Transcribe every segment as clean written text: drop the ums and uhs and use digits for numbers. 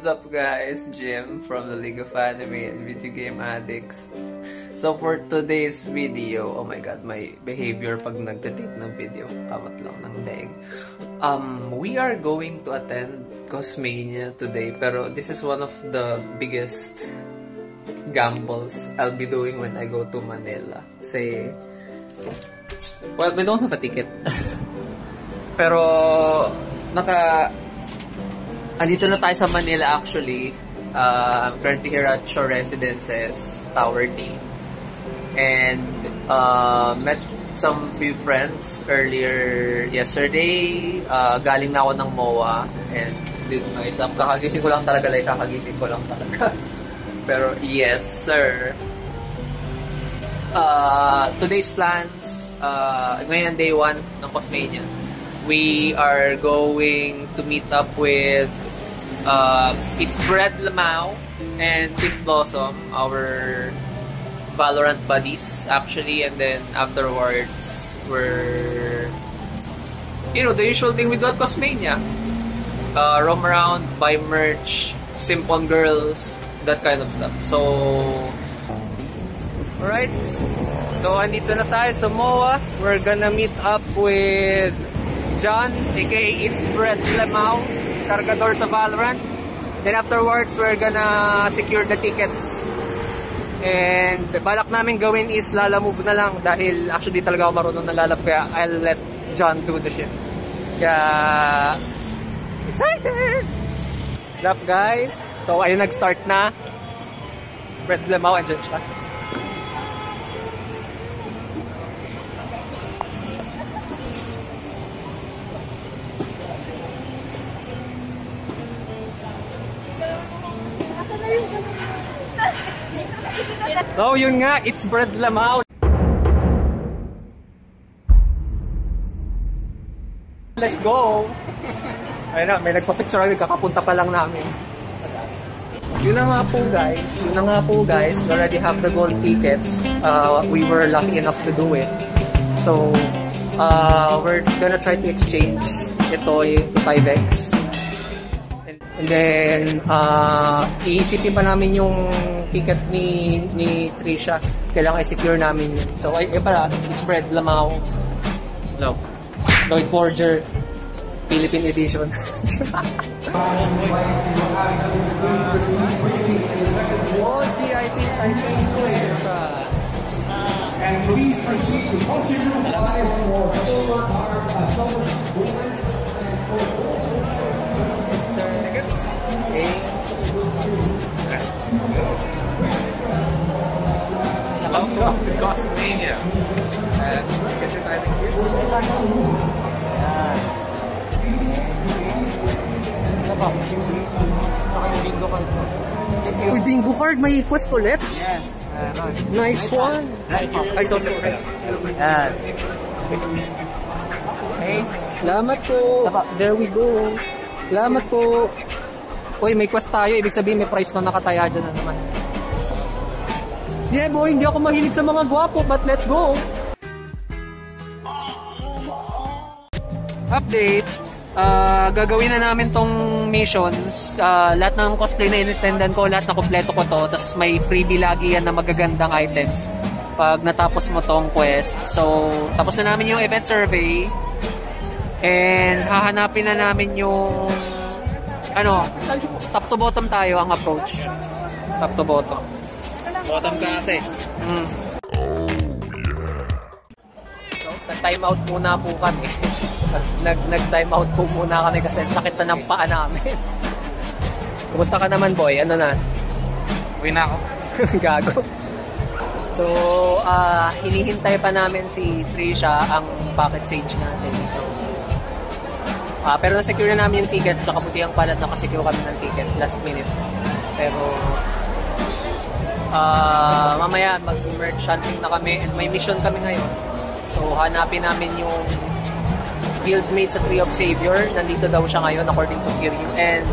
up guys? Jim from the League of Anime and Video Game Addicts. So for today's video, oh my god, my behavior pag nagtitake ng video, kawat lang ng daig. We are going to attend Cosmania today, pero this is one of the biggest gambles I'll be doing when I go to Manila. Say, well, we don't have a ticket. Pero, andito na tayo sa Manila actually. I'm currently here at Shore Residences, Tower D. And, met some few friends earlier yesterday. Galing na ako ng MOA. And, guys, kakagising ko lang talaga. Pero, yes, sir. Today's plans, ngayon day 1 ng Cosmania. We are going to meet up with It's Bread Lamau and Peace Blossom, our Valorant buddies actually, and then afterwards we're, you know, the usual thing we do at Cosmania. Roam around, buy merch, simp on girls, that kind of stuff. So, alright. So, andito na tayo sa MOA. We're gonna meet up with John, aka It's Bread Lamau, Cargador sa Valorant. Then afterwards, we're gonna secure the tickets. And balak namin gawin is lalamove na lang dahil actually talaga ako marunong na lalab, kaya I'll let John do the shit. Kaya excited! Love guys! So ayun, nag-start na. Bread Lamau, andyan siya. So yun nga, It's Bread Lamau. Let's go! Ayun na, may nagpa-picture kami, kakapunta pa lang namin. Yun na nga po guys, we already have the gold tickets. We were lucky enough to do it. So, we're gonna try to exchange ito to 5x. And then, iisipin pa namin yung ticket ni Trisha. Kailangan i-secure namin yun. So, ay pala, It's Bread Lamau. Lloyd Forger, Philippine Edition. And please proceed to function room 5 Welcome to Cosmania. And get your timing here. Uy, bingo card, may quest ulit? Yes. Nice one. I thought that's right. Yan. Okay. Salamat po. There we go. Salamat po. Uy, may quest tayo. Ibig sabihin may price na nakataya dyan na naman. Yeah boy, hindi ako mahilig sa mga gwapo, but let's go. Update. Gagawin na namin tong missions. Lahat ng cosplay na in-attendan ko, lahat na kompleto ko to. Tapos may freebie lagi yan na magagandang items pag natapos mo tong quest. So, tapos na namin yung event survey. And hahanapin na namin yung top to bottom tayo ang approach. Top to bottom. Bottom ka kasi. So, nag-time out muna po kami. Nag-time out po muna kami kasi sakit na ng paa namin. Kumusta ka naman boy? Ano na? Uwi na ako. Gago. So, hinihintay pa namin si Trisha ang packet sage natin. So, pero na-secure na namin yung ticket. Sa kabutihang palad nakasecure kami ng ticket last minute. Pero mamaya mag-merch hunting na kami and may mission kami ngayon. So hanapin namin yung guildmate sa Tree of Savior. Nandito daw siya ngayon according to Kiryu. And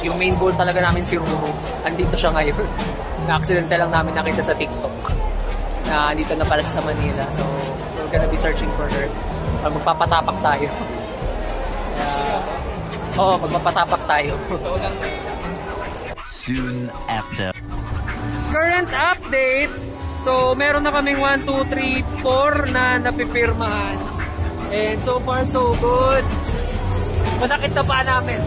yung main goal talaga namin si Ruru. Andito siya ngayon. Na-accidental lang namin nakita sa TikTok na andito na pala siya sa Manila. So we're gonna be searching for her. Magpapatapak tayo. Oo, magpapatapak tayo. soon after. Current update. So, meron na kaming 1, 2, 3, 4 na napipirmahan. And so far, so good. Masakit na pa namin.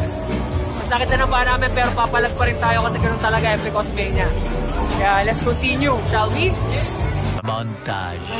Masakit na pa namin pero papalag pa rin tayo kasi ganun talaga Epic Cosmania. Kaya let's continue, shall we? Montage.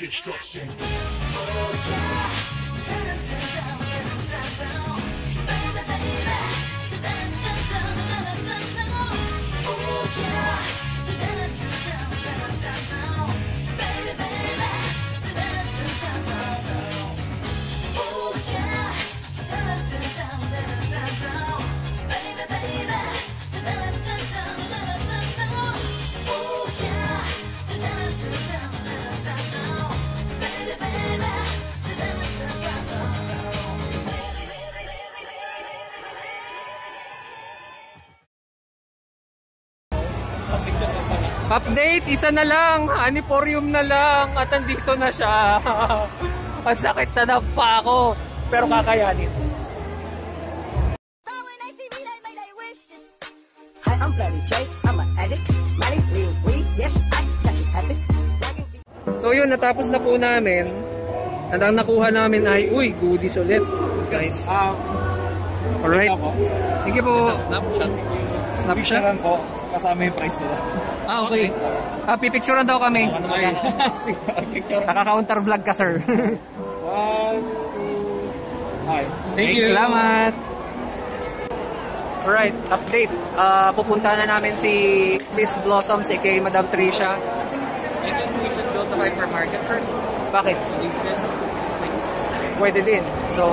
Destruction. Update, isa na lang. Aniporium na lang. At andito na siya. At sakit na pa ako. Pero kakayanin. Hi, I'm Bloody J. I'm an addict. Money, real weed. Yes, I got you happy. So yun, natapos na po namin. At ang nakuha namin ay, uy, goodies ulit. Guys. Alright. Thank you po. Snapshot. Snapshot? po. Kasama yung price nila. Okay. Pipicturean daw kami. Okay. Picture. Naka-counter vlog ka, sir. 1, 2, hi. Thank you. Salamat. Alright, update. Pupunta na namin si Miss Blossom, si kay Madam Tricia. I think we should go to hypermarket first. Bakit? Pwede din. So,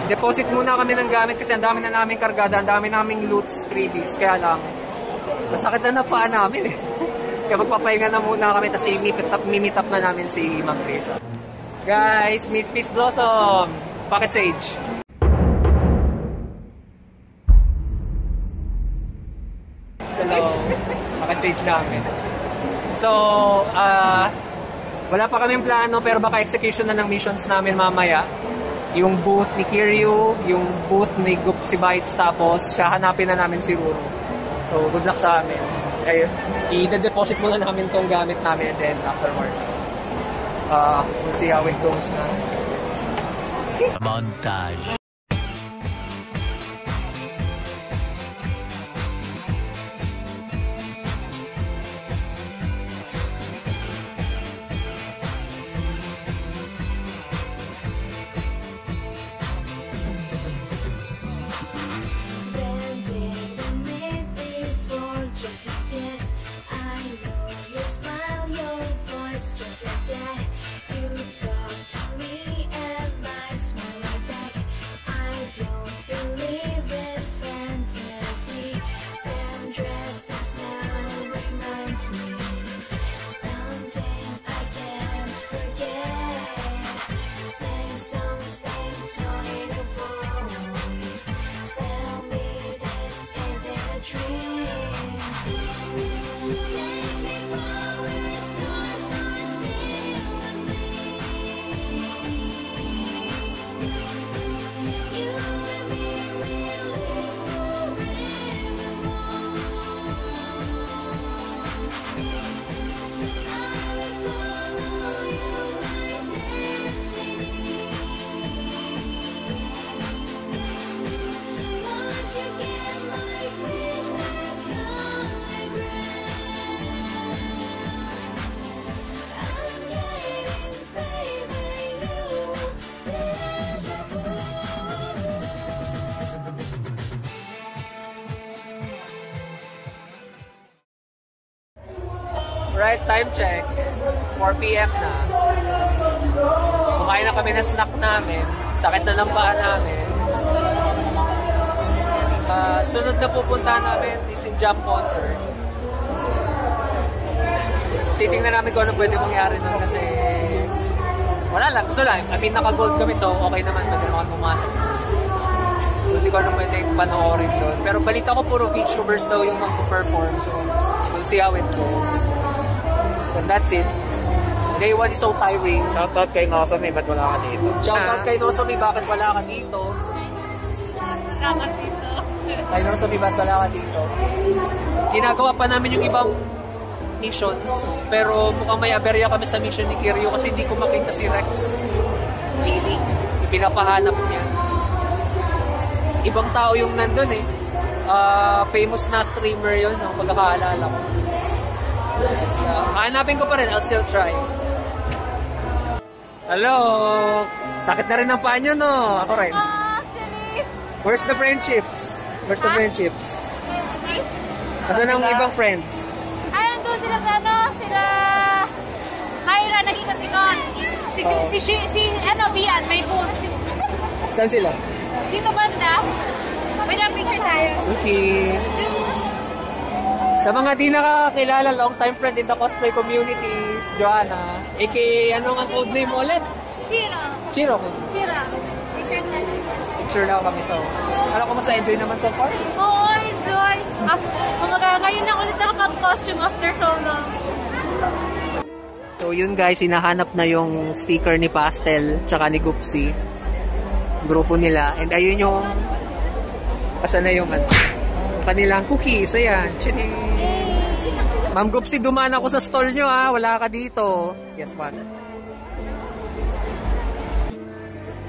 deposit muna kami ng gamit kasi ang dami na namin kargada, ang dami naming loots, freebies. Kaya lang, masakit na napaan namin eh. Kaya magpapahinga na muna kami tapos meet up na namin si Ma'am Tricia. Guys, meet Miss Blossom. Pocket Sage. Hello. Pocket Sage namin. So, wala pa kaming plano pero baka execution na ng missions namin mamaya. Yung booth ni Kiryu, yung booth ni Gupsy Bites, tapos hahanapin na namin si Ruru. So, good luck sa amin. Ayun, i-deposit muna namin tong gamit namin and then afterwards. We'll see how it goes na. Montage. Right, time check. 4 p.m. na. Kumain na kami ng snack namin. Sakit na ng paa namin. Sunod na pupunta namin is yung jump concert. Titingnan namin kung ano pwede mangyari nun kasi wala lang. Gusto lang. I mean, naka-gold kami so okay naman. Pwede naman pumasok. Kung siguro ano pwede panoorin doon. Pero balita ko puro VTubers daw yung mag-perform. So, we'll see how it goes. And that's it. Day 1 is so tiring. Shoutout kay Nosami, ba't wala ka dito? Shoutout kay Nosami, bakit wala ka dito? Kay Nosami, bakit wala ka dito? Ginagawa pa namin yung ibang missions, pero mukhang may aberya kami sa mission ni Kiryu kasi hindi ko makita si Rex. Ipinapahanap niya. Ibang tao yung nandun eh. Famous na streamer yun, ang pagkakaalala ko. Hanapin ko pa rin, I'll still try. Hello! Sakit na rin ang paa nyo, no? Ako rin. Actually. Where's the friendships? Where's the friendships? Asan ang ibang friends? Ay, nandun sila sila Kyra, nag-ikot-ikot. Si Bian, may booth. Saan sila? Dito banda. May picture tayo. Okay. Juice. Sa mga di nakakilala, long time friend in the cosplay community, Joanna, aka anong ang code name mo ulit? Shiro. Chiro. Shira. Picture na. Picture na kami so. Ano ko mas na-enjoy naman so far? Oo, enjoy. Ngayon na ulit nakapag-costume after so long. So yun guys, hinahanap na yung sticker ni Pastel tsaka ni Gupsi. Grupo nila. And ayun yung asan na yung kanilang cookies. Ayan. Chining. Ma'am Gupsi, dumaan ako sa stall nyo ha. Wala ka dito. Yes, man.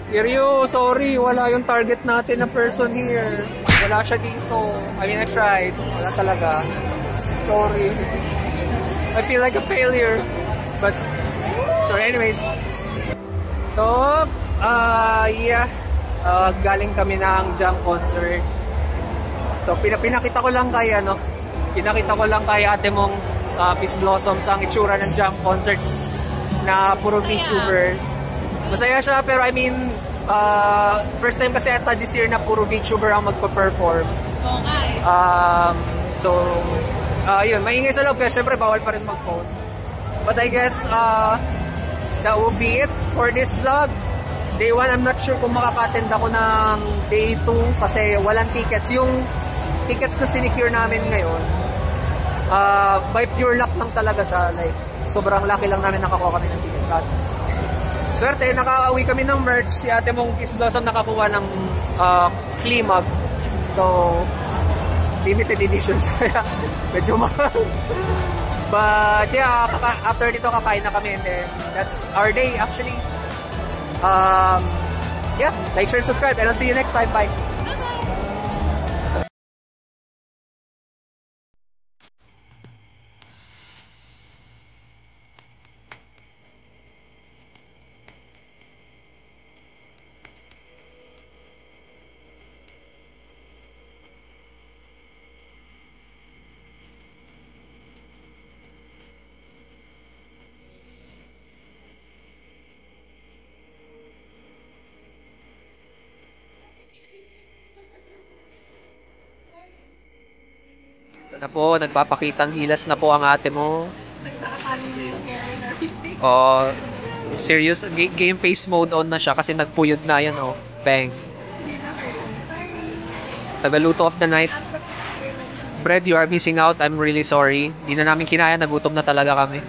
Kiryu, sorry. Wala yung target natin na person here. Wala siya dito. I mean, I tried. Wala talaga. Sorry. I feel like a failure. But, so anyways. So, yeah. Galing kami ng jump concert. So, pinakita ko lang kay, pinakita ko lang kay ate mong Peace Blossoms ang itsura ng jump concert na puro VTubers. Masaya siya, pero I mean, first time kasi ata this year na puro VTuber ang magpa-perform. Okay. So, yun, maingay sa loob kaya syempre bawal pa rin mag-phone. But I guess, that will be it for this vlog. Day 1, I'm not sure kung makaka-attend ako ng day 2 kasi walang tickets. Yung tickets na sinecure namin ngayon, by pure luck lang talaga siya. Like, sobrang lucky lang namin nakakuha kami ng ticket. But, swerte, nakauwi kami ng merch. Si ate mong Peace Blossom nakakuha ng Klee mug. So, limited edition siya. Medyo mahal. But yeah, after dito kakain na kami and then that's our day actually. Yeah, like, share, subscribe and I'll see you next time. Bye. Na po, nagpapakitang gilas na po ang ate mo. Oh, serious game face mode on na siya kasi nagpuyod na yan, oh. Bang. Tagaluto of the night. Bread, you are missing out. I'm really sorry. Di na namin kinaya, nagutom na talaga kami.